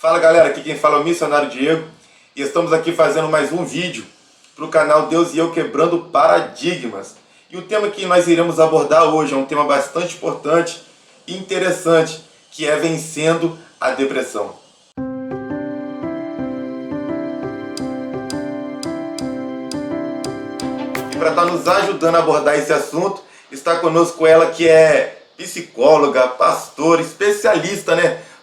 Fala galera, aqui quem fala é o Missionário Diego e estamos aqui fazendo mais um vídeo para o canal Deus e Eu Quebrando Paradigmas. E o tema que nós iremos abordar hoje é um tema bastante importante e interessante, que é vencendo a depressão. E para estar nos ajudando a abordar esse assunto, está conosco ela que é psicóloga, pastora, especialista,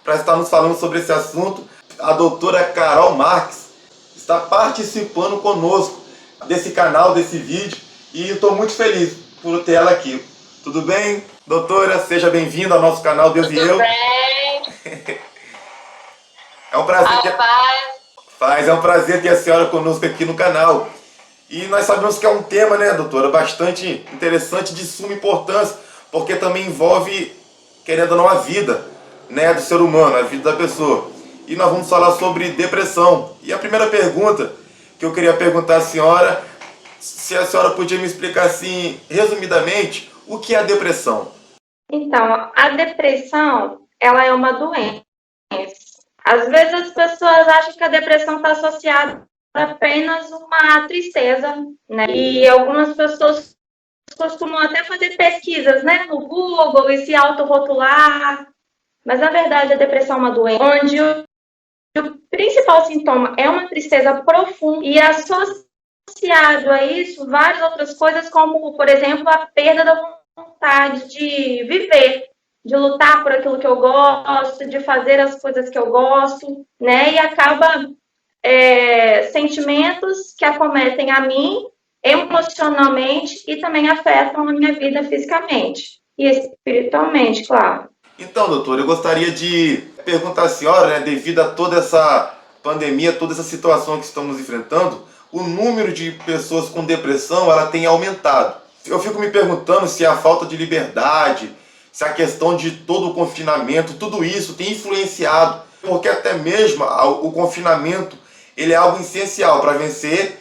para estar nos falando sobre esse assunto. A doutora Carol Marques está participando conosco desse canal, desse vídeo, e estou muito feliz por ter ela aqui. Tudo bem, doutora? Seja bem-vinda ao nosso canal Deus e Eu. Tudo bem? É um prazer. É um prazer ter a senhora conosco aqui no canal. E nós sabemos que é um tema, doutora, bastante interessante, de suma importância, porque também envolve, querendo ou não, a vida, do ser humano, a vida da pessoa. E nós vamos falar sobre depressão. E a primeira pergunta que eu queria perguntar à senhora, se a senhora podia me explicar assim, resumidamente, o que é a depressão? Então, a depressão, ela é uma doença. Às vezes as pessoas acham que a depressão está associada a apenas uma tristeza, E algumas pessoas costumam até fazer pesquisas, no Google e se autorrotular. Mas, na verdade, a depressão é uma doença onde o principal sintoma é uma tristeza profunda e associado a isso várias outras coisas, como, por exemplo, a perda da vontade de viver, de lutar por aquilo que eu gosto, de fazer as coisas que eu gosto, E acaba sentimentos que acometem a mim emocionalmente e também afetam a minha vida fisicamente e espiritualmente, claro. Então, doutor, eu gostaria de perguntar à senhora, devido a toda essa pandemia, toda essa situação que estamos enfrentando, o número de pessoas com depressão, ela tem aumentado. Eu fico me perguntando se a falta de liberdade, se a questão de todo o confinamento, tudo isso tem influenciado, porque até mesmo o confinamento, ele é algo essencial para vencer,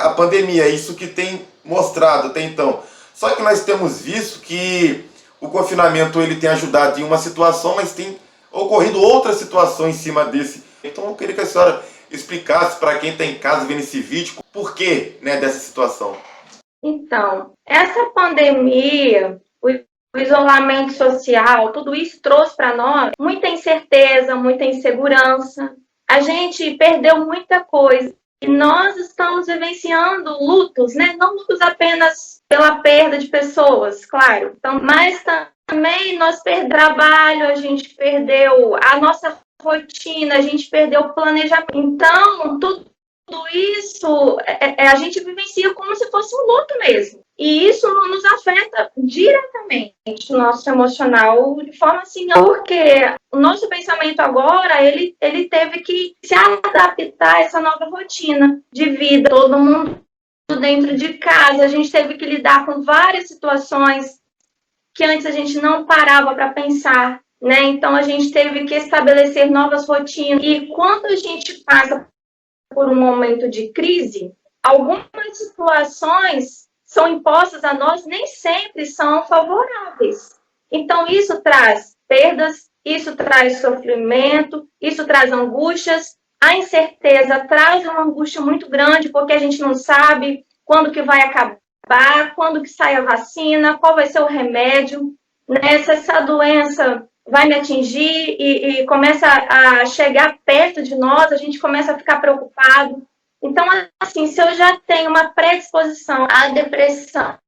a pandemia, é isso que tem mostrado até então. Só que nós temos visto que o confinamento ele tem ajudado em uma situação, mas tem ocorrido outras situações em cima desse. Então eu queria que a senhora explicasse para quem está em casa vendo esse vídeo, por que dessa situação. Então, essa pandemia, o isolamento social, tudo isso trouxe para nós muita incerteza, muita insegurança. A gente perdeu muita coisa. E nós estamos vivenciando lutos, Não lutos apenas pela perda de pessoas, claro. Então, mas também nós perdemos trabalho, a gente perdeu a nossa rotina, a gente perdeu o planejamento. Então, tudo isso a gente vivencia como se fosse um luto mesmo. E isso nos afeta diretamente o nosso emocional de forma assim, porque o nosso pensamento agora, ele teve que se adaptar a essa nova rotina de vida, todo mundo dentro de casa, a gente teve que lidar com várias situações que antes a gente não parava para pensar, Então a gente teve que estabelecer novas rotinas. E quando a gente passa por um momento de crise, algumas situações são impostas a nós, nem sempre são favoráveis. Então, isso traz perdas, isso traz sofrimento, isso traz angústias. A incerteza traz uma angústia muito grande, porque a gente não sabe quando que vai acabar, quando que sai a vacina, qual vai ser o remédio, Se essa doença vai me atingir e começa a chegar perto de nós, a gente começa a ficar preocupado. Então, assim, se eu já tenho uma predisposição à depressão,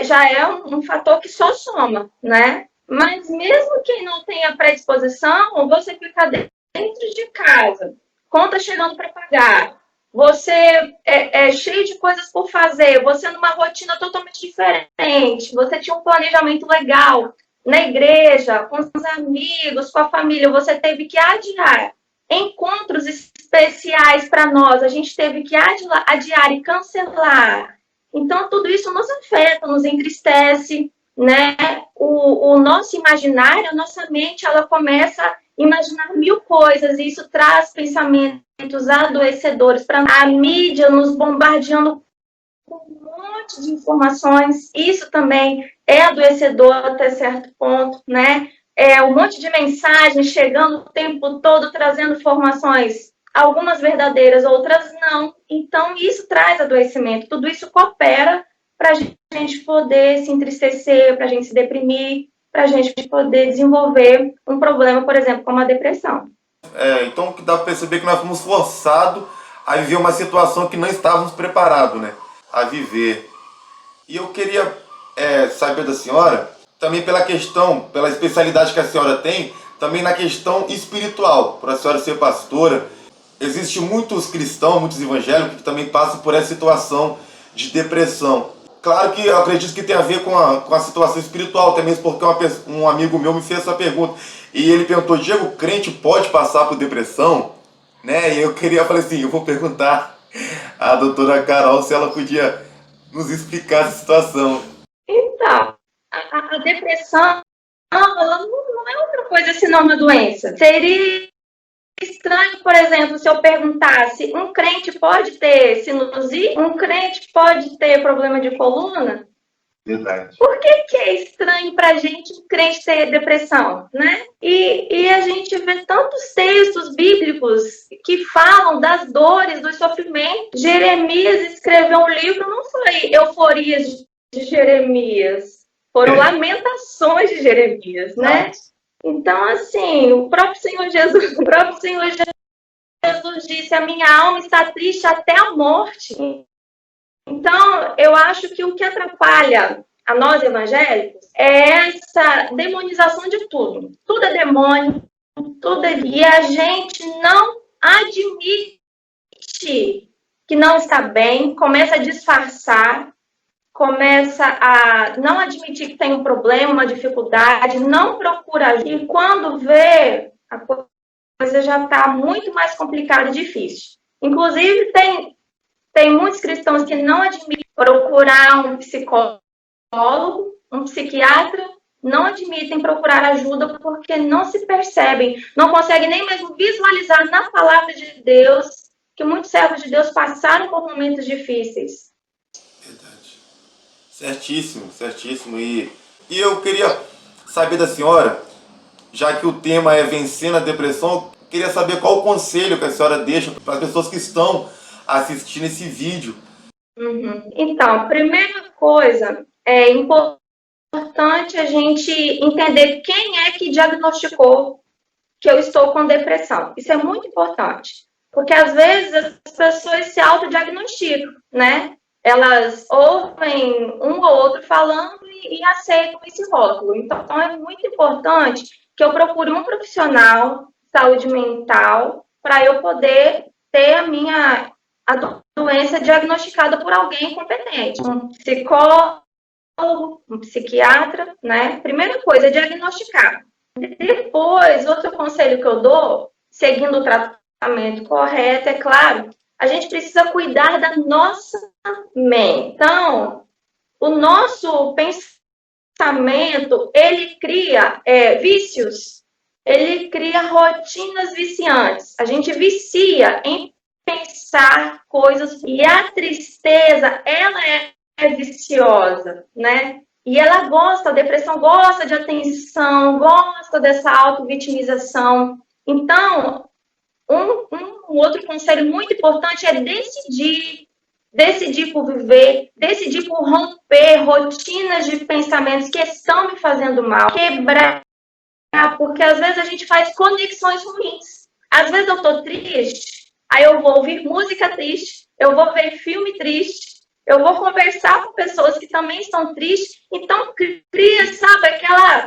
já é um fator que só soma, Mas mesmo quem não tenha predisposição, você fica dentro de casa, conta chegando para pagar, você é cheio de coisas por fazer, você numa rotina totalmente diferente, você tinha um planejamento legal, na igreja, com os amigos, com a família, você teve que adiar encontros especiais para nós, a gente teve que adiar e cancelar. Então, tudo isso nos afeta, nos entristece, O nosso imaginário, a nossa mente, ela começa a imaginar mil coisas, e isso traz pensamentos adoecedores para a mídia nos bombardeando com um monte de informações. Isso também é adoecedor até certo ponto, um monte de mensagens chegando o tempo todo, trazendo informações, algumas verdadeiras, outras não. Então, isso traz adoecimento. Tudo isso coopera para a gente poder se entristecer, para a gente se deprimir, para a gente poder desenvolver um problema, por exemplo, como a depressão. Então dá para perceber que nós fomos forçados a viver uma situação que não estávamos preparados, né, a viver. E eu queria saber da senhora, também pela especialidade que a senhora tem, também na questão espiritual, por a senhora ser pastora. Existem muitos cristãos, muitos evangélicos que também passam por essa situação de depressão. Claro que eu acredito que tem a ver com a situação espiritual, até mesmo porque um amigo meu me fez essa pergunta. E ele perguntou, Diego, crente pode passar por depressão? Né? E eu falei assim, eu vou perguntar à doutora Carol se ela podia nos explicar essa situação. Então, a depressão ela não é outra coisa senão uma doença. Seria estranho, por exemplo, se eu perguntasse, um crente pode ter sinusite? Um crente pode ter problema de coluna? Verdade. Por que é estranho para a gente um crente ter depressão, né? E a gente vê tantos textos bíblicos que falam das dores, dos sofrimentos. Jeremias escreveu um livro, não foi Euforias de Jeremias, foram lamentações de Jeremias, né? Então, assim, o próprio Senhor Jesus disse, a minha alma está triste até a morte. Então, eu acho que o que atrapalha a nós evangélicos é essa demonização de tudo. Tudo é demônio, tudo é... E a gente não admite que não está bem, começa a disfarçar, começa a não admitir que tem um problema, uma dificuldade, não procura ajuda. E quando vê, a coisa já está muito mais complicada e difícil. Inclusive, tem muitos cristãos que não admitem procurar um psicólogo, um psiquiatra, não admitem procurar ajuda porque não se percebem, não conseguem nem mesmo visualizar na palavra de Deus que muitos servos de Deus passaram por momentos difíceis. Verdade. Certíssimo, certíssimo. E eu queria saber da senhora, já que o tema é vencendo a depressão, eu queria saber qual o conselho que a senhora deixa para as pessoas que estão assistindo esse vídeo. Então, primeira coisa, é importante a gente entender quem é que diagnosticou que eu estou com depressão. Isso é muito importante, porque às vezes as pessoas se autodiagnosticam, né? Elas ouvem um ou outro falando e aceitam esse rótulo. Então, é muito importante que eu procure um profissional de saúde mental para eu poder ter a doença diagnosticada por alguém competente. Um psicólogo, um psiquiatra, né? Primeira coisa é diagnosticar. Depois, outro conselho que eu dou, seguindo o tratamento correto, é claro, a gente precisa cuidar da nossa mente. Então, o nosso pensamento, ele cria vícios, ele cria rotinas viciantes. A gente vicia em pensar coisas, e a tristeza, ela é viciosa, né? E ela gosta, a depressão gosta de atenção, gosta dessa auto-vitimização. Então, um outro conselho muito importante é decidir por viver, decidir por romper rotinas de pensamentos que estão me fazendo mal, quebrar, porque às vezes a gente faz conexões ruins. Às vezes eu estou triste, aí eu vou ouvir música triste, eu vou ver filme triste, eu vou conversar com pessoas que também estão tristes, então cria, sabe,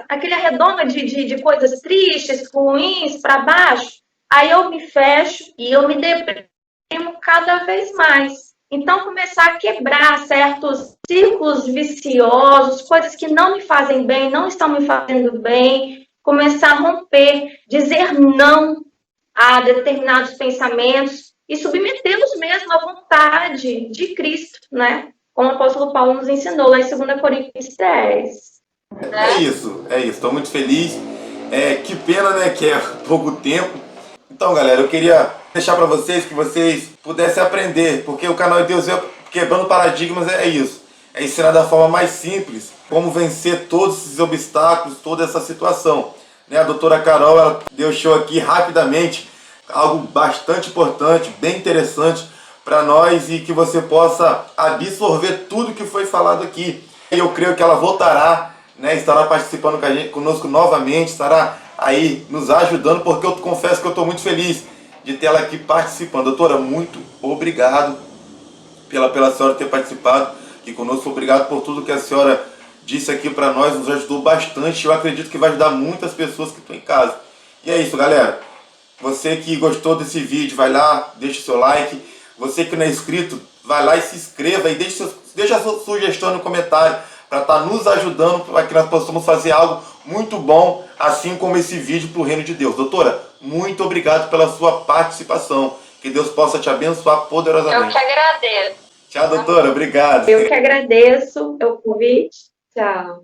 aquele arredoma de coisas tristes, ruins, para baixo, aí eu me fecho e eu me deprimo cada vez mais. Então, começar a quebrar certos círculos viciosos, coisas que não me fazem bem, não estão me fazendo bem, começar a romper, dizer não a determinados pensamentos e submetê-los mesmo à vontade de Cristo, né? Como o apóstolo Paulo nos ensinou lá em 2 Coríntios 10. É isso. Estou muito feliz. Que pena, né, que é pouco tempo. Então, galera, eu queria deixar para vocês que vocês pudessem aprender, porque o canal de Deus quebrando paradigmas é isso. É ensinar da forma mais simples como vencer todos esses obstáculos, toda essa situação. né? A doutora Carol, ela deu show aqui rapidamente, algo bastante importante, bem interessante para nós e que você possa absorver tudo que foi falado aqui. E eu creio que ela voltará, né? Estará participando conosco novamente, estará aí nos ajudando, porque eu confesso que eu estou muito feliz de ter ela aqui participando. Doutora, muito obrigado pela senhora ter participado aqui conosco. Obrigado por tudo que a senhora disse aqui para nós, nos ajudou bastante. Eu acredito que vai ajudar muitas pessoas que estão em casa. E é isso, galera. Você que gostou desse vídeo, vai lá, deixa o seu like. Você que não é inscrito, vai lá e se inscreva e deixa a sua sugestão no comentário para estar nos ajudando, para que nós possamos fazer algo muito bom, assim como esse vídeo para o reino de Deus. Doutora, muito obrigado pela sua participação. Que Deus possa te abençoar poderosamente. Eu que agradeço. Tchau, doutora. Obrigado. Eu que agradeço o convite. Tchau.